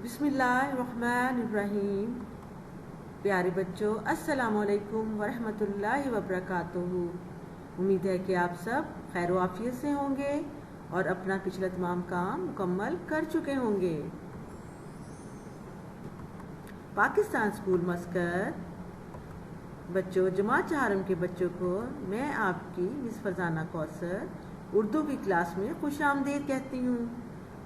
بسم اللہ الرحمن الرحیم۔ پیارے بچوں، السلام علیکم ورحمۃ اللہ وبرکاتہ۔ امید ہے کہ آپ سب خیر و عافیت سے ہوں گے اور اپنا پچھلا تمام کام مکمل کر چکے ہوں گے۔ پاکستان اسکول مسقط بچوں، جماعت چہارم کے بچوں کو میں آپ کی مس فرزانہ کوثر اردو کی کلاس میں خوش آمدید کہتی ہوں۔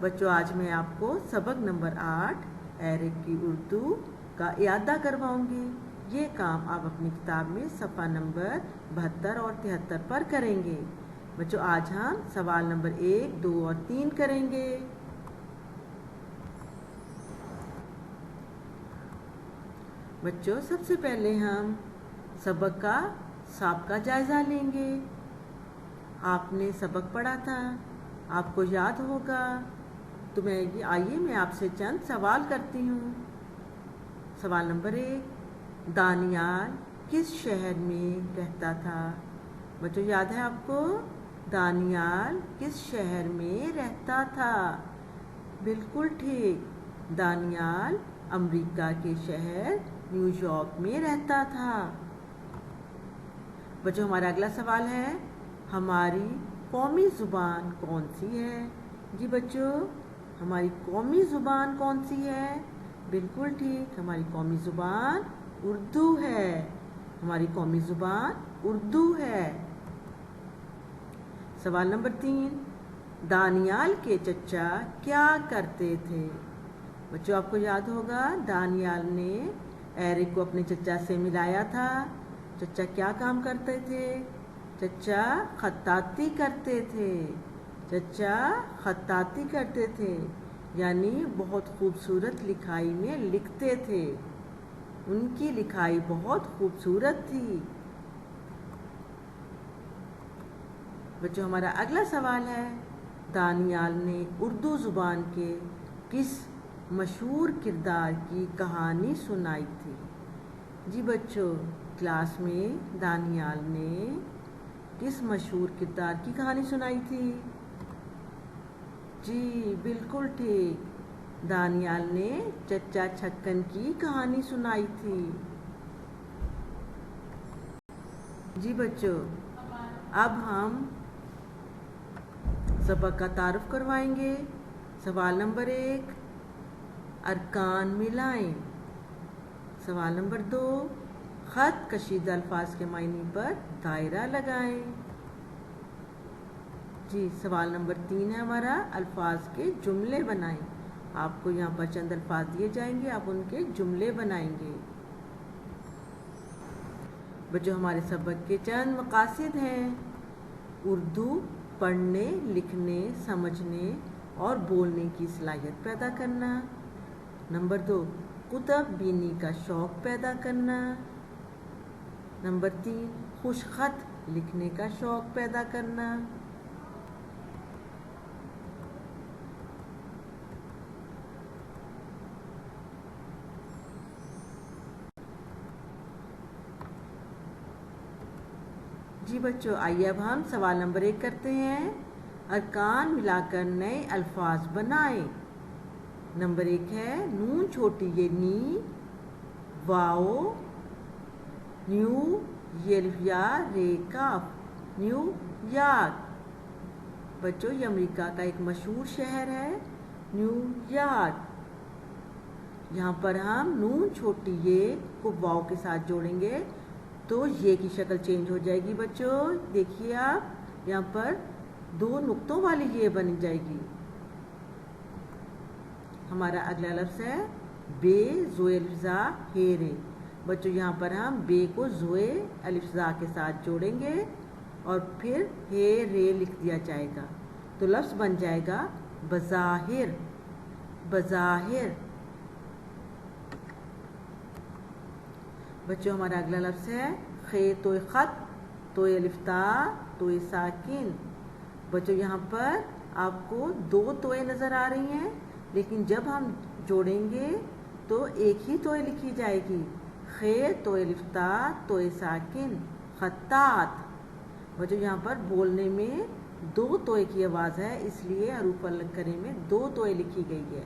بچوں، آج میں آپ کو سبق نمبر 8 ایرک کی اردو کا اعادہ کرواؤں گی۔ یہ کام آپ اپنی کتاب میں صفحہ نمبر 72 اور 73 پر کریں گے۔ بچوں، آج ہم سوال نمبر 1، 2 اور 3 کریں گے۔ بچوں، سب سے پہلے ہم سبق کا سابقہ جائزہ لیں گے۔ آپ نے سبق پڑھا تھا، آپ کو یاد ہوگا، تو آئیے میں آپ سے چند سوال کرتی ہوں۔ سوال نمبر 1، دانیال کس شہر میں رہتا تھا؟ بچوں، یاد ہے آپ کو؟ دانیال کس شہر میں رہتا تھا؟ بالکل ٹھیک، دانیال امریکہ کے شہر نیو یارک میں رہتا تھا۔ بچوں، ہمارا اگلا سوال ہے، ہماری قومی زبان کون سی ہے؟ جی بچوں، ہماری قومی زبان کون سی ہے؟ بالکل ٹھیک، ہماری قومی زبان اردو ہے۔ ہماری قومی زبان اردو ہے۔ سوال نمبر 3، دانیال کے چچا کیا کرتے تھے؟ بچوں، آپ کو یاد ہوگا، دانیال نے ایرک کو اپنے چچا سے ملایا تھا۔ چچا کیا کام کرتے تھے؟ چچا خطاطی کرتے تھے۔ چچا خطاطی کرتے تھے، یعنی بہت خوبصورت لکھائی میں لکھتے تھے۔ ان کی لکھائی بہت خوبصورت تھی۔ بچوں، ہمارا اگلا سوال ہے، دانیال نے اردو زبان کے کس مشہور کردار کی کہانی سنائی تھی؟ جی بچوں، کلاس میں دانیال نے کس مشہور کردار کی کہانی سنائی تھی؟ جی بالکل ٹھیک، دانیال نے چچا چھکن کی کہانی سنائی تھی۔ جی بچوں، اب ہم سبق کا تعارف کروائیں گے۔ سوال نمبر 1، ارکان ملائیں۔ سوال نمبر 2، خط کشیدہ الفاظ کے معنی پر دائرہ لگائیں۔ جی، سوال نمبر 3 ہے ہمارا، الفاظ کے جملے بنائیں۔ آپ کو یہاں پر چند الفاظ دیے جائیں گے، آپ ان کے جملے بنائیں گے۔ بچوں، ہمارے سبق کے چند مقاصد ہیں، اردو پڑھنے، لکھنے، سمجھنے اور بولنے کی صلاحیت پیدا کرنا۔ نمبر 2، کتب بینی کا شوق پیدا کرنا۔ نمبر 3، خوش خط لکھنے کا شوق پیدا کرنا۔ جی بچوں، آئیے اب ہم سوال نمبر 1 کرتے ہیں، ارکان ملا کر نئے الفاظ بنائیں۔ نمبر 1 ہے، نون چھوٹی یہ نی، واؤ، نیو یہ الف یا رے کاف، نیو یارک۔ بچوں، یہ امریکہ کا ایک مشہور شہر ہے، نیو یارک۔ یہاں پر ہم نون چھوٹی یہ کو واؤ کے ساتھ جوڑیں گے تو یہ کی شکل چینج ہو جائے گی۔ بچوں دیکھیے، آپ یہاں پر 2 نقطوں والی یہ بن جائے گی۔ ہمارا اگلا لفظ ہے بے، زوئے الف زا ہے رے۔ بچوں، یہاں پر ہم بے کو زوئے الف زا کے ساتھ جوڑیں گے اور پھر ہے رے لکھ دیا جائے گا تو لفظ بن جائے گا بظاہر، بظاہر۔ بچوں، ہمارا اگلا لفظ ہے خے توئے خط، توئے الف تا، توئے ساکن۔ بچوں، یہاں پر آپ کو 2 توئے نظر آ رہی ہیں، لیکن جب ہم جوڑیں گے تو ایک ہی توئے لکھی جائے گی، خے توئے الف تا، توئے ساکن، خطاط۔ بچوں، یہاں پر بولنے میں 2 توئے کی آواز ہے، اس لیے حروف الکرے میں 2 توئے لکھی گئی ہے،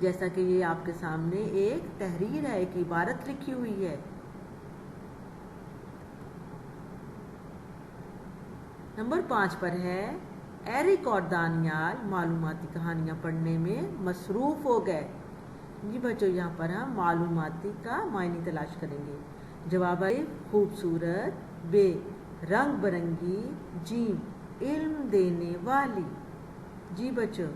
جیسا کہ یہ آپ کے سامنے ایک تحریر ہے، ایک عبارت لکھی ہوئی ہے۔ نمبر 5 پر ہے ایرک اور دانیال معلوماتی کہانیاں پڑھنے میں مصروف ہو گئے۔ جی بچوں، یہاں پر ہم معلوماتی کا معنی تلاش کریں گے۔ جواب ہے خوبصورت، بے رنگ برنگی، جیم علم دینے والی۔ جی بچوں،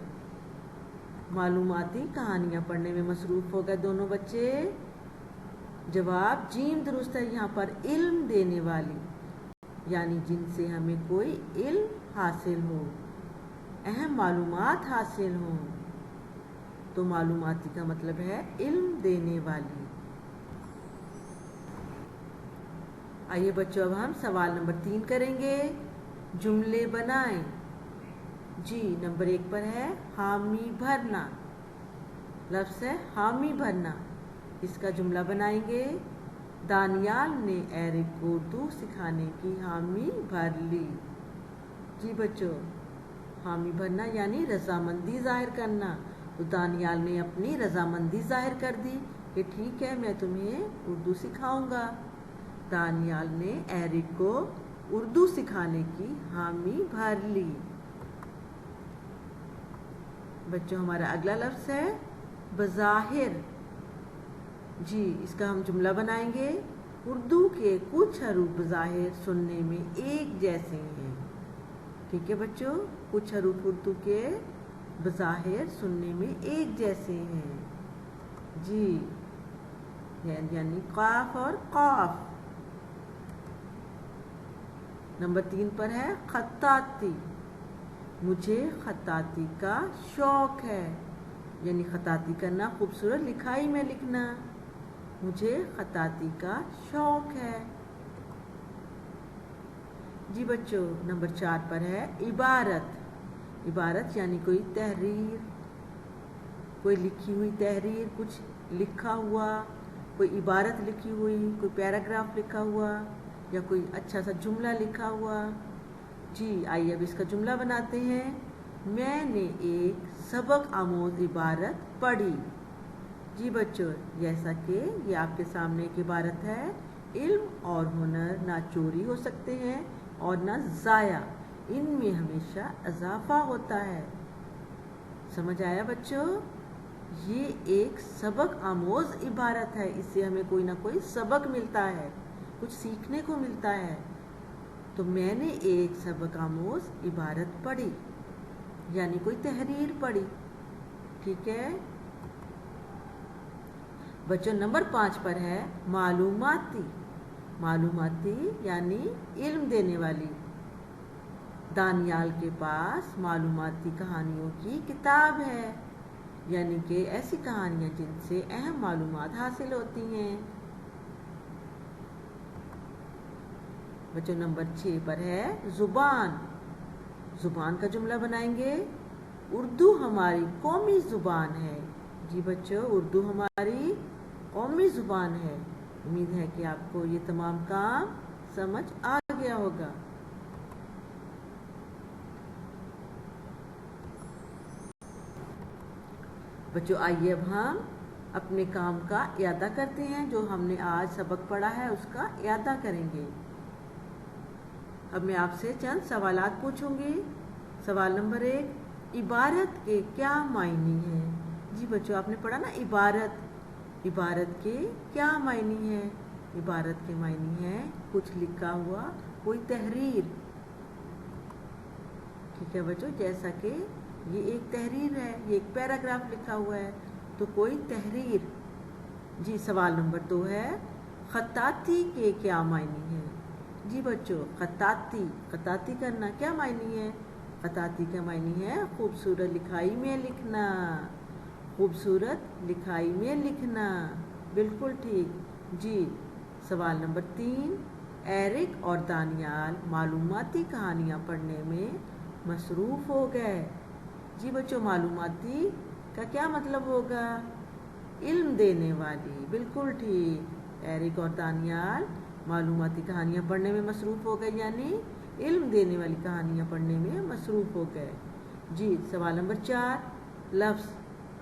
معلوماتی کہانیاں پڑھنے میں مصروف ہو گئے دونوں بچے۔ جواب جیم درست ہے، یہاں پر علم دینے والی، یعنی جن سے ہمیں کوئی علم حاصل ہو، اہم معلومات حاصل ہوں، تو معلوماتی کا مطلب ہے علم دینے والی۔ آئیے بچوں، اب ہم سوال نمبر 3 کریں گے۔ جملے بنائیں۔ جی نمبر 1 پر ہے حامی بھرنا۔ لفظ ہے حامی بھرنا، اس کا جملہ بنائیں گے۔ دانیال نے ایرک کو اردو سکھانے کی حامی بھر لی۔ جی بچوں، حامی بھرنا یعنی رضامندی ظاہر کرنا، تو دانیال نے اپنی رضامندی ظاہر کر دی کہ ٹھیک ہے، میں تمہیں اردو سکھاؤں گا۔ دانیال نے ایرک کو اردو سکھانے کی حامی بھر لی۔ بچوں، ہمارا اگلا لفظ ہے بظاہر۔ جی اس کا ہم جملہ بنائیں گے۔ اردو کے کچھ حروف بظاہر سننے میں ایک جیسے ہیں۔ ٹھیک ہے بچوں، کچھ حروف اردو کے بظاہر سننے میں ایک جیسے ہیں۔ جی یعنی قاف اور قاف۔ نمبر 3 پر ہے خطاطی۔ مجھے خطاطی کا شوق ہے، یعنی خطاطی کرنا، خوبصورت لکھائی میں لکھنا۔ مجھے خطاطی کا شوق ہے۔ جی بچوں، نمبر 4 پر ہے عبارت۔ عبارت یعنی کوئی تحریر، کوئی لکھی ہوئی تحریر، کچھ لکھا ہوا، کوئی عبارت لکھی ہوئی، کوئی پیراگراف لکھا ہوا، یا کوئی اچھا سا جملہ لکھا ہوا۔ جی آئیے اب اس کا جملہ بناتے ہیں۔ میں نے ایک سبق آموز عبارت پڑھی۔ جی بچوں، جیسا کہ یہ آپ کے سامنے ایک عبارت ہے، علم اور ہنر نہ چوری ہو سکتے ہیں اور نہ ضائع، ان میں ہمیشہ اضافہ ہوتا ہے۔ سمجھ آیا بچوں؟ یہ ایک سبق آموز عبارت ہے، اس سے ہمیں کوئی نہ کوئی سبق ملتا ہے، کچھ سیکھنے کو ملتا ہے۔ تو میں نے ایک سبق آموز عبارت پڑھی، یعنی کوئی تحریر پڑھی۔ ٹھیک ہے بچوں، نمبر 5 پر ہے معلوماتی۔ معلوماتی یعنی علم دینے والی۔ دانیال کے پاس معلوماتی کہانیوں کی کتاب ہے، یعنی کہ ایسی کہانیاں جن سے اہم معلومات حاصل ہوتی ہیں۔ بچوں، نمبر 6 پر ہے زبان۔ زبان کا جملہ بنائیں گے۔ اردو ہماری قومی زبان ہے۔ جی بچوں، اردو ہماری قومی زبان ہے۔ امید ہے کہ آپ کو یہ تمام کام سمجھ آ گیا ہوگا۔ بچوں، آئیے اب ہم اپنے کام کا اعادہ کرتے ہیں، جو ہم نے آج سبق پڑھا ہے اس کا اعادہ کریں گے۔ اب میں آپ سے چند سوالات پوچھوں گی۔ سوال نمبر 1، عبارت کے کیا معنی ہیں؟ جی بچوں، آپ نے پڑھا نا عبارت، عبارت کے کیا معنی ہیں؟ عبارت کے معنی ہے کچھ لکھا ہوا، کوئی تحریر۔ ٹھیک ہے بچوں، جیسا کہ یہ ایک تحریر ہے، یہ ایک پیراگراف لکھا ہوا ہے، تو کوئی تحریر۔ جی سوال نمبر 2 ہے خطاطی کے کیا معنی ہیں؟ جی بچوں، خطاطی، خطاطی کرنا کیا معنی ہے؟ خطاطی کا معنی ہے خوبصورت لکھائی میں لکھنا، خوبصورت لکھائی میں لکھنا۔ بالکل ٹھیک۔ جی سوال نمبر 3، ایرک اور دانیال معلوماتی کہانیاں پڑھنے میں مصروف ہو گئے۔ جی بچوں، معلوماتی کا کیا مطلب ہوگا؟ علم دینے والی۔ بالکل ٹھیک، ایرک اور دانیال معلوماتی کہانیاں پڑھنے میں مصروف ہو گئے، یعنی علم دینے والی کہانیاں پڑھنے میں مصروف ہو گئے۔ جی سوال نمبر 4، لفظ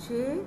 6,